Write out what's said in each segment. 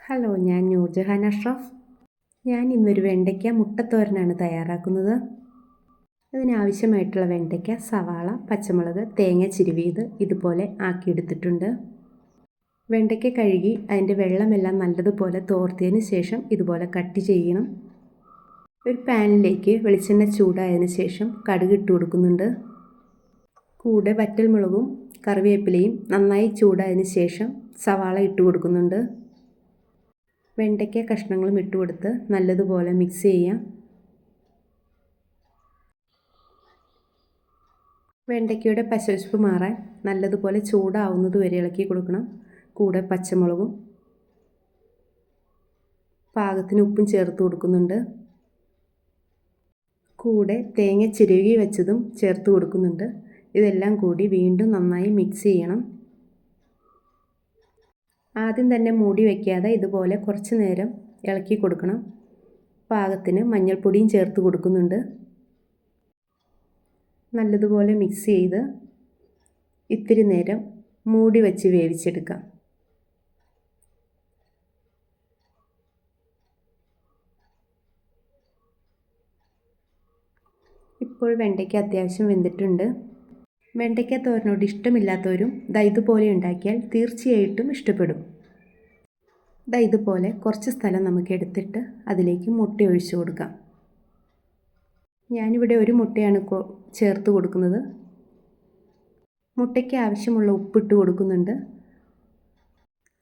Hello, ഞാൻ നൂർജഹാൻ അഷ്റഫ്. ഞാൻ ഇന്നൊരു വെണ്ടയ്ക്ക മുട്ടത്തോരനാണ് തയ്യാറാക്കുന്നത്. അതിനാവശ്യമായിട്ടുള്ള വെണ്ടയ്ക്ക, സവാള, പച്ചമുളക്, തേങ്ങ ചിരുവിയത് ഇതുപോലെ ആക്കിയെടുത്തിട്ടുണ്ട്. വെണ്ടയ്ക്ക കഴുകി അതിൻ്റെ വെള്ളമെല്ലാം നല്ലതുപോലെ തോർത്തിയതിന് ശേഷം ഇതുപോലെ കട്ട് ചെയ്യണം. ഒരു പാനിലേക്ക് വെളിച്ചെണ്ണ ചൂടായതിന് ശേഷം കടുക് ഇട്ട് കൊടുക്കുന്നുണ്ട്. കൂടെ വറ്റൽമുളകും കറിവേപ്പിലയും നന്നായി ചൂടായതിന് ശേഷം സവാള ഇട്ട് കൊടുക്കുന്നുണ്ട്. വെണ്ടയ്ക്ക കഷ്ണങ്ങളും ഇട്ട് കൊടുത്ത് നല്ലതുപോലെ മിക്സ് ചെയ്യാം. വെണ്ടയ്ക്കയുടെ പശവശപ്പ് മാറാൻ നല്ലതുപോലെ ചൂടാവുന്നത് വരെ ഇളക്കി കൊടുക്കണം. കൂടെ പച്ചമുളകും പാകത്തിന് ഉപ്പും ചേർത്ത് കൊടുക്കുന്നുണ്ട്. കൂടെ തേങ്ങ ചിരകി വെച്ചതും ചേർത്ത് കൊടുക്കുന്നുണ്ട്. ഇതെല്ലാം കൂടി വീണ്ടും നന്നായി മിക്സ് ചെയ്യണം. ആദ്യം തന്നെ മൂടി വയ്ക്കാതെ ഇതുപോലെ കുറച്ച് നേരം ഇളക്കി കൊടുക്കണം. പാകത്തിന് മഞ്ഞൾപ്പൊടിയും ചേർത്ത് കൊടുക്കുന്നുണ്ട്. നല്ലതുപോലെ മിക്സ് ചെയ്ത് ഇത്തിരി നേരം മൂടി വച്ച് വേവിച്ചെടുക്കാം. ഇപ്പോൾ വെണ്ടയ്ക്ക അത്യാവശ്യം വെന്തിട്ടുണ്ട്. വെണ്ടയ്ക്ക തോരനോട് ഇഷ്ടമില്ലാത്തവരും ഇതുപോലെ ഉണ്ടാക്കിയാൽ തീർച്ചയായിട്ടും ഇഷ്ടപ്പെടും. ഇതുപോലെ കുറച്ച് സ്ഥലം നമുക്ക് എടുത്തിട്ട് അതിലേക്ക് മുട്ട ഒഴിച്ചു കൊടുക്കാം. ഞാനിവിടെ ഒരു മുട്ടയാണ് ചേർത്ത് കൊടുക്കുന്നത്. മുട്ടയ്ക്ക് ആവശ്യമുള്ള ഉപ്പിട്ട് കൊടുക്കുന്നുണ്ട്.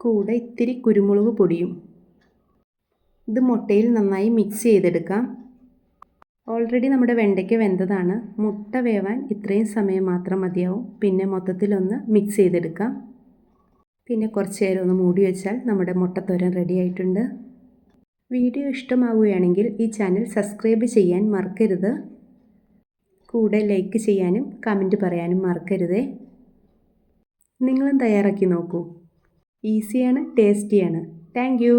കൂടെ ഇത്തിരി കുരുമുളക് പൊടിയും. ഇത് മുട്ടയിൽ നന്നായി മിക്സ് ചെയ്തെടുക്കാം. ഓൾറെഡി നമ്മുടെ വെണ്ടയ്ക്ക വെന്തതാണ്. മുട്ട വേവാൻ ഇത്രയും സമയം മാത്രം മതിയാവും. പിന്നെ മൊത്തത്തിലൊന്ന് മിക്സ് ചെയ്തെടുക്കാം. പിന്നെ കുറച്ച് നേരം ഒന്ന് മൂടി വെച്ചാൽ നമ്മുടെ മുട്ടത്തോരൻ റെഡി ആയിട്ടുണ്ട്. വീഡിയോ ഇഷ്ടമാവുകയാണെങ്കിൽ ഈ ചാനൽ സബ്സ്ക്രൈബ് ചെയ്യാൻ മറക്കരുത്. കൂടെ ലൈക്ക് ചെയ്യാനും കമൻറ്റ് പറയാനും മറക്കരുതേ. നിങ്ങളും തയ്യാറാക്കി നോക്കൂ. ഈസിയാണ്, ടേസ്റ്റിയാണ്. Thank you.